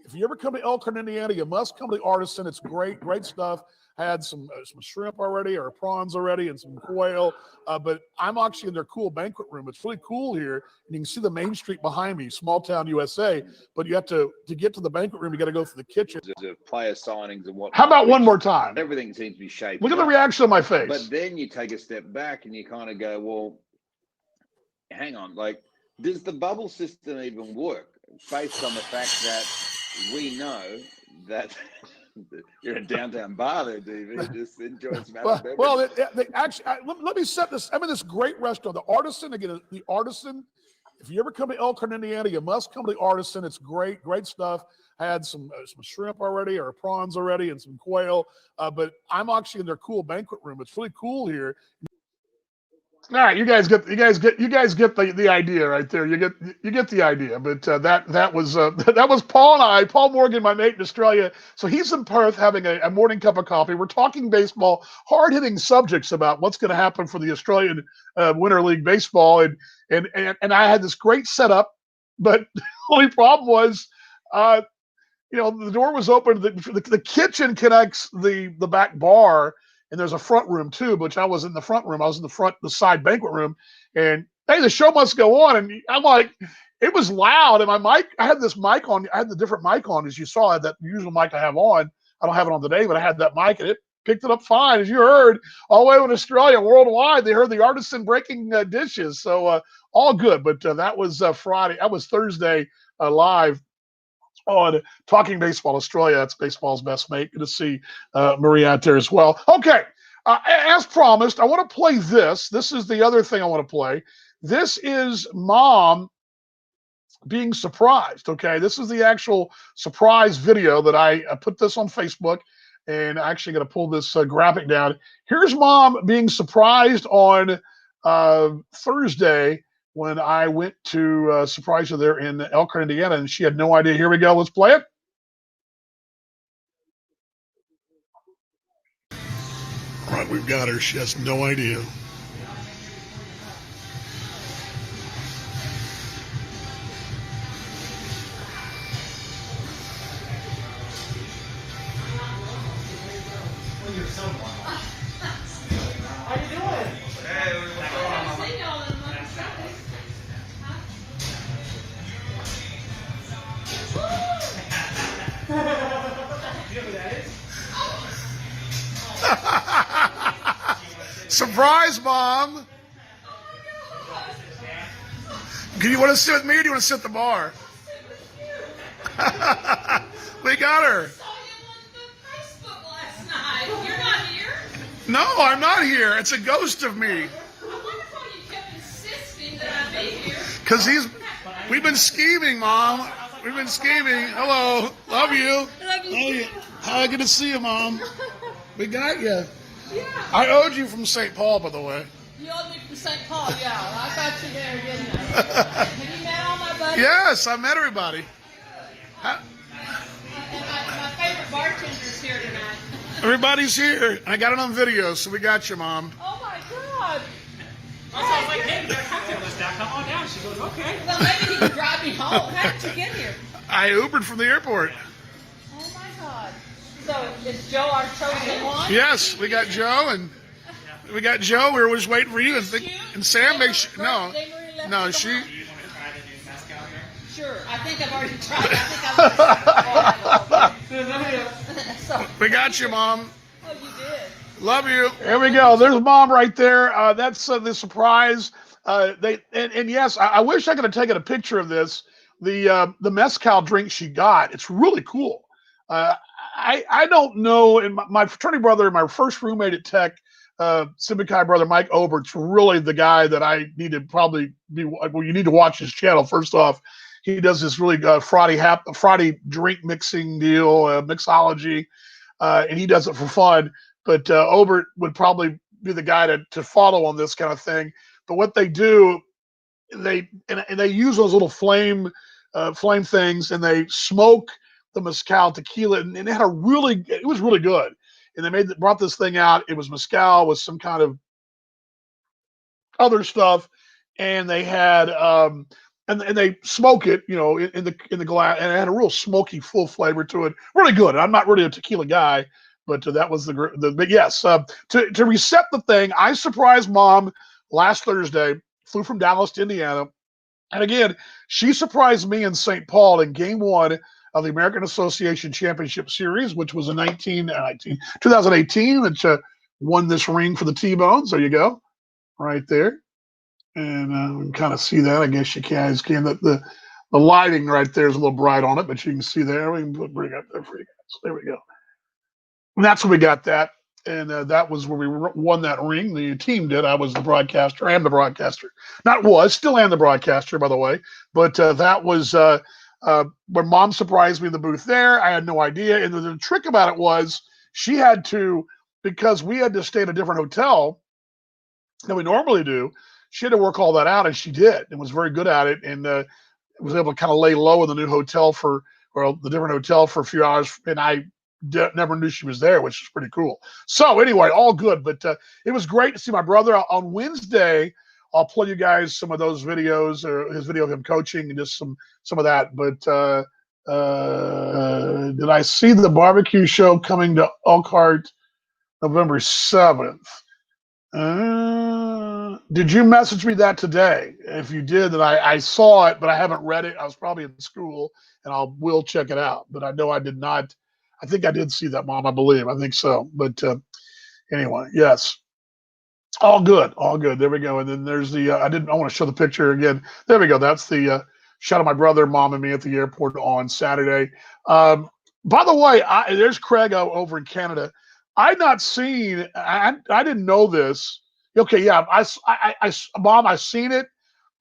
If you ever come to Elkhart, Indiana, you must come to the Artisan. It's great stuff. I had some shrimp already, or prawns already, and some quail. But I'm actually in their cool banquet room. It's really cool here, and you can see the main street behind me, small town USA. But you have to get to the banquet room. You got to go through the kitchen. Of player signings and whatnot. How about one more time? Everything seems to be shaping. Look at the reaction on my face. But then you take a step back and you kind of go, well, hang on, like, does the bubble system even work based on the fact that we know that you're a downtown bar there, DV, just enjoy some beverage. Well, actually, let me set this. I'm in this great restaurant, the Artisan. Again, the Artisan. If you ever come to Elkhart, Indiana, you must come to the Artisan. It's great stuff. I had some shrimp already, or prawns already, and some quail. But I'm actually in their cool banquet room. It's really cool here. All right, you guys get the idea right there. You get the idea. But that was Paul and I, Paul Morgan, my mate in Australia. So he's in Perth having a morning cup of coffee. We're talking baseball, hard hitting subjects about what's going to happen for the Australian Winter League baseball, and I had this great setup, but the only problem was, the door was open. The kitchen connects the back bar. And there's a front room too, which I was in the front room. I was in the side banquet room, and hey, the show must go on. And I'm like, it was loud, and my mic, I had this mic on. I had the different mic on, as you saw. I had that usual mic I have on. I don't have it on today, but I had that mic, and it picked it up fine, as you heard, all the way in Australia, worldwide. They heard the Artisan breaking dishes, so all good. But that was Friday. That was Thursday live on Talking Baseball Australia. That's baseball's best mate. Good to see Marie out there as well. Okay, as promised, I want to play this. This is the other thing I want to play. This is Mom being surprised. Okay, this is the actual surprise video that I put this on Facebook, and I'm actually going to pull this graphic down. Here's Mom being surprised on Thursday when I went to surprise her there in Elkhart, Indiana, and she had no idea. Here we go. Let's play it. All right, we've got her. She has no idea. How you doing? Hey, what's going on? You know who that is? Surprise, Mom. Do you want to sit with me or do you want to sit at the bar? We got her. No, I'm not here. It's a ghost of me. Because we've been scheming, Mom. We've been scheming. Hello. Love you. Love you. Hi, good to see you, Mom. We got you. Yeah. I owed you from St. Paul, by the way. You owed me from St. Paul, yeah. I got you there, didn't I? Have you met all my buddies? Yes, I met everybody. And my favorite bartender's here tonight. Everybody's here. I got it on video, so we got you, Mom. Oh my God. So I was like, hey, you got a cocktail list down. Come on down. She goes, okay. Well, maybe he can drive me home. How did you get here? I Ubered from the airport. Oh my God. So is Joe our chosen one? Yes, we got Joe, and we got Joe. We were just waiting for you, and Sam makes sure. No, no, she. You want to try to do mezcal here? Sure. I think I've already tried. I think I've so, We got you, Mom. oh, you did. Love you. There we go. There's Mom right there. That's the surprise. And yes, I wish I could have taken a picture of this. The mezcal drink she got. It's really cool. I don't know. And my fraternity brother, my first roommate at Tech, Sigma Chi brother Mike Obert's really the guy that I need to probably be. Well, you need to watch his channel. First off, he does this really Friday drink mixing deal, mixology, and he does it for fun. But Obert would probably be the guy to follow on this kind of thing. But what they do, they use those little flame things, and they smoke the mezcal tequila, and it was really good. And they brought this thing out. It was mezcal with some kind of other stuff, and they had and they smoke it, in the glass, and it had a real smoky, full flavor to it. Really good. I'm not really a tequila guy, but that was but yes, to reset the thing, I surprised Mom last Thursday. Flew from Dallas to Indiana, and again, she surprised me in St. Paul in Game 1 of the American Association Championship Series, which was in 2018, which won this ring for the T-Bones. There you go, right there. And we can kind of see that. I guess you guys can. The lighting right there is a little bright on it, but you can see there. We can bring it up there for you guys. There we go. And that's when we got that. And that was where we won that ring. The team did. I was the broadcaster. I am the broadcaster. Still am the broadcaster, by the way. But that was when Mom surprised me in the booth there. I had no idea. And the trick about it was she had to, because we had to stay at a different hotel than we normally do, she had to work all that out, and she did, and was very good at it, and was able to kind of lay low in the new hotel the different hotel for a few hours, and I never knew she was there, which is pretty cool. So anyway, all good, but it was great to see my brother. On Wednesday, I'll play you guys some of those videos, or his video of him coaching, and just some of that. But did I see the barbecue show coming to Elkhart November 7th? Did you message me that today? If you did, then I saw it, but I haven't read it. I was probably in school, and will check it out. But I know I did not. I think I did see that, Mom. I believe. I think so. But anyway, yes. All good. All good. There we go. And then there's the, I want to show the picture again. There we go. That's the shot of my brother, Mom, and me at the airport on Saturday. By the way, there's Craig over in Canada. I'd not seen, I didn't know this. Okay, yeah, Mom, I've seen it,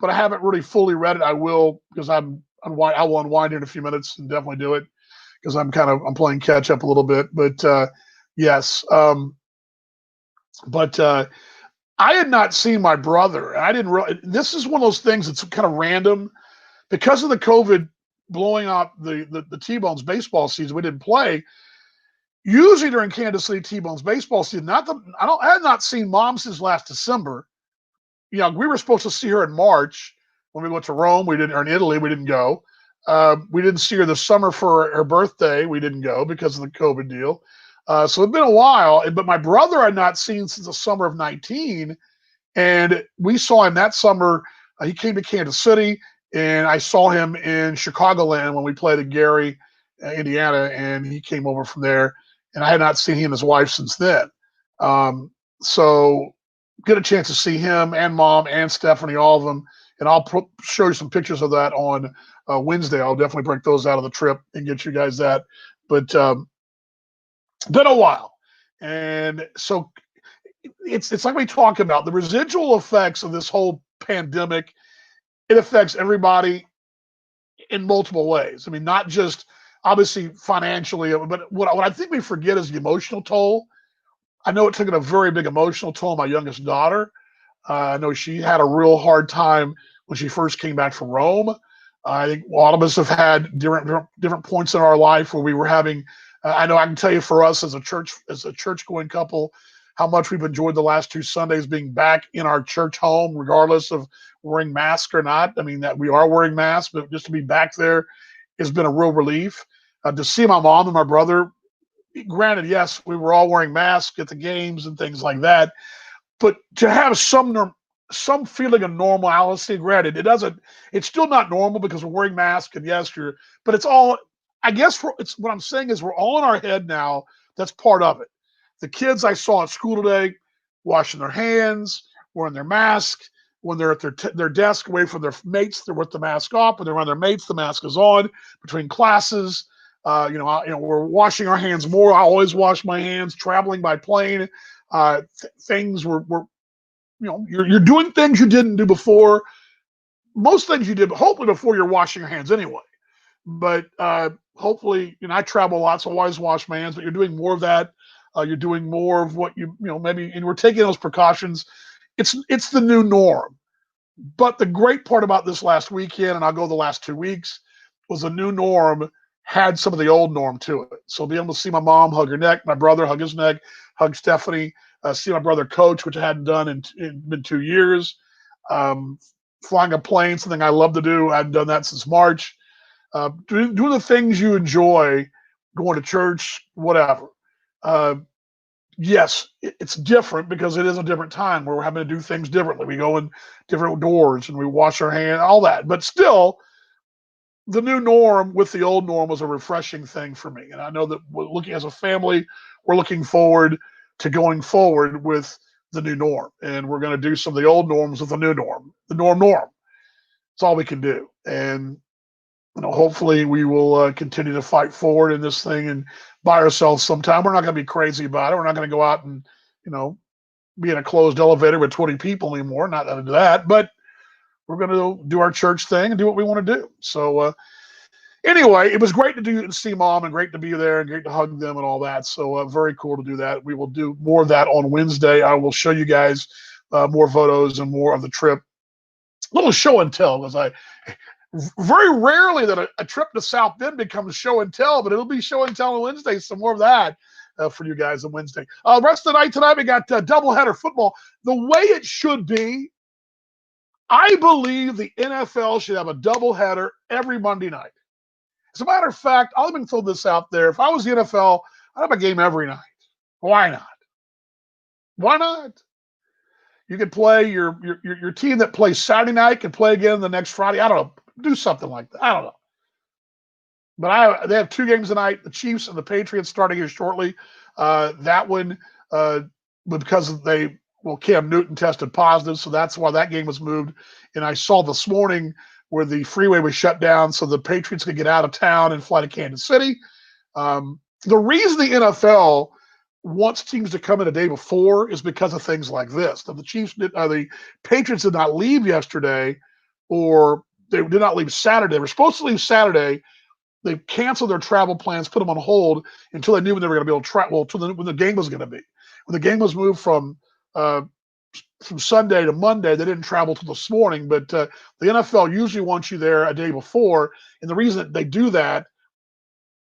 but I haven't really fully read it. I will, because I will unwind in a few minutes and definitely do it, because I'm playing catch up a little bit. But yes, but I had not seen my brother. I didn't really. This is one of those things that's kind of random, because of the COVID blowing up the T-Bones baseball season. We didn't play. Usually during Kansas City T-Bones baseball season, I had not seen Mom since last December. We were supposed to see her in March when we went to Rome. We didn't, or in Italy, we didn't go. We didn't see her this summer for her birthday. We didn't go because of the COVID deal. So it's been a while. But my brother I'd not seen since the summer of 19, and we saw him that summer. He came to Kansas City, and I saw him in Chicagoland when we played at Gary, Indiana, and he came over from there. And I had not seen he and his wife since then. So get a chance to see him and mom and Stephanie, all of them, and I'll show you some pictures of that on Wednesday. I'll definitely break those out of the trip and get you guys that. But been a while, and so it's like we talk about the residual effects of this whole pandemic. It affects everybody in multiple ways. I mean, not just obviously financially, but what I think we forget is the emotional toll. I know it took a very big emotional toll on my youngest daughter. I know she had a real hard time when she first came back from Rome. I think a lot of us have had different points in our life where we were having. I know I can tell you for us as a church going couple, how much we've enjoyed the last 2 Sundays being back in our church home, regardless of wearing masks or not. I mean that we are wearing masks, but just to be back there has been a real relief. To see my mom and my brother, granted, yes, we were all wearing masks at the games and things like that, but to have some feeling of normalcy. Granted, it's still not normal because we're wearing masks and yes, but it's all. I guess it's what I'm saying is we're all in our head now. That's part of it. The kids I saw at school today, washing their hands, wearing their mask. When they're at their desk away from their mates, they're with the mask off. When they're around their mates, the mask is on. Between classes, we're washing our hands more. I always wash my hands. Traveling by plane, things were you're doing things you didn't do before. Most things you did, but hopefully before you're washing your hands anyway. But hopefully, I travel a lot, so I always wash my hands. But you're doing more of that. You're doing more of what maybe, and we're taking those precautions. It's the new norm. But the great part about this last weekend, and I'll go the last 2 weeks, was the new norm had some of the old norm to it. So being able to see my mom hug her neck, my brother hug his neck, hug Stephanie, see my brother coach, which I hadn't done in been 2 years. Flying a plane, something I love to do. I hadn't done that since March. Doing the things you enjoy, going to church, whatever. Yes, it's different because it is a different time where we're having to do things differently. We go in different doors and we wash our hands, all that. But still, the new norm with the old norm was a refreshing thing for me. And I know that we're looking as a family, we're looking forward to going forward with the new norm. And we're going to do some of the old norms with the new norm, the norm. It's all we can do. And hopefully we will continue to fight forward in this thing and by ourselves sometime. We're not going to be crazy about it. We're not going to go out and, be in a closed elevator with 20 people anymore. Not into that, but we're going to do our church thing and do what we want to do. So anyway, it was great to see mom and great to be there and great to hug them and all that. So very cool to do that. We will do more of that on Wednesday. I will show you guys more photos and more of the trip. A little show and tell because very rarely that a trip to South Bend becomes show and tell, but it'll be show and tell on Wednesday. Some more of that for you guys on Wednesday. Rest of the night tonight, we got doubleheader football. The way it should be, I believe the NFL should have a doubleheader every Monday night. As a matter of fact, I'll even throw this out there. If I was the NFL, I'd have a game every night. Why not? Why not? You could play your team that plays Saturday night can play again the next Friday. I don't know. Do something like that. I don't know. But they have 2 games tonight, the Chiefs and the Patriots starting here shortly. That one, because Cam Newton tested positive, so that's why that game was moved. And I saw this morning where the freeway was shut down so the Patriots could get out of town and fly to Kansas City. The reason the NFL wants teams to come in a day before is because of things like this. That the Patriots did not leave yesterday, or they did not leave Saturday. They were supposed to leave Saturday. They canceled their travel plans, put them on hold until they knew when they were going to be able to travel. When the game was going to be. When the game was moved from Sunday to Monday, they didn't travel till this morning. But the NFL usually wants you there a day before, and the reason that they do that,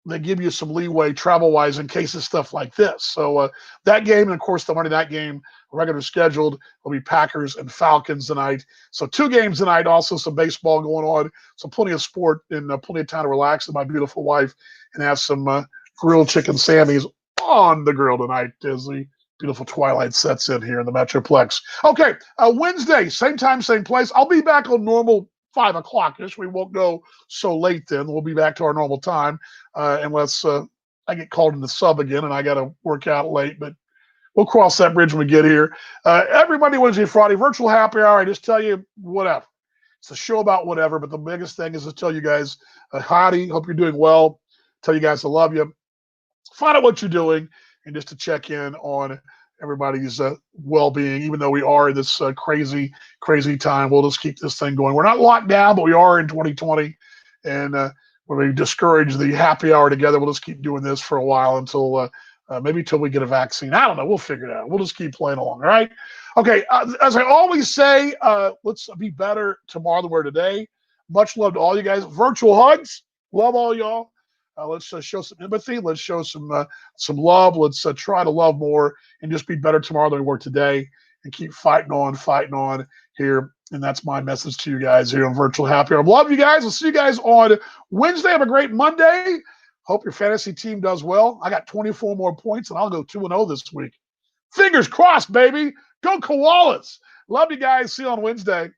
they give you some leeway travel-wise in case of stuff like this. So that game, and of course the Monday night game, regular scheduled, will be Packers and Falcons tonight. So 2 games tonight, also some baseball going on, so plenty of sport and plenty of time to relax with my beautiful wife and have some grilled chicken Sammys on the grill tonight as the beautiful twilight sets in here in the Metroplex. Okay, Wednesday, same time, same place. I'll be back on normal 5 o'clock-ish. We won't go so late then. We'll be back to our normal time unless I get called in the sub again and I got to work out late. But We'll cross that bridge when we get here. Every Monday, Wednesday, Friday, virtual happy hour. I just tell you whatever. It's a show about whatever, but the biggest thing is to tell you guys, howdy, hope you're doing well. Tell you guys I love you. Find out what you're doing, and just to check in on everybody's well-being, even though we are in this crazy, crazy time. We'll just keep this thing going. We're not locked down, but we are in 2020, and when we discourage the happy hour together, we'll just keep doing this for a while until maybe until we get a vaccine. I don't know. We'll figure it out. We'll just keep playing along. All right. Okay. As I always say, let's be better tomorrow than we're today. Much love to all you guys. Virtual hugs. Love all y'all. Let's show some empathy. Let's show some love. Let's try to love more and just be better tomorrow than we were today, and keep fighting on here. And that's my message to you guys here on Virtual Happy Hour. Love you guys. I'll see you guys on Wednesday. Have a great Monday. Hope your fantasy team does well. I got 24 more points, and I'll go 2-0 this week. Fingers crossed, baby. Go Koalas. Love you guys. See you on Wednesday.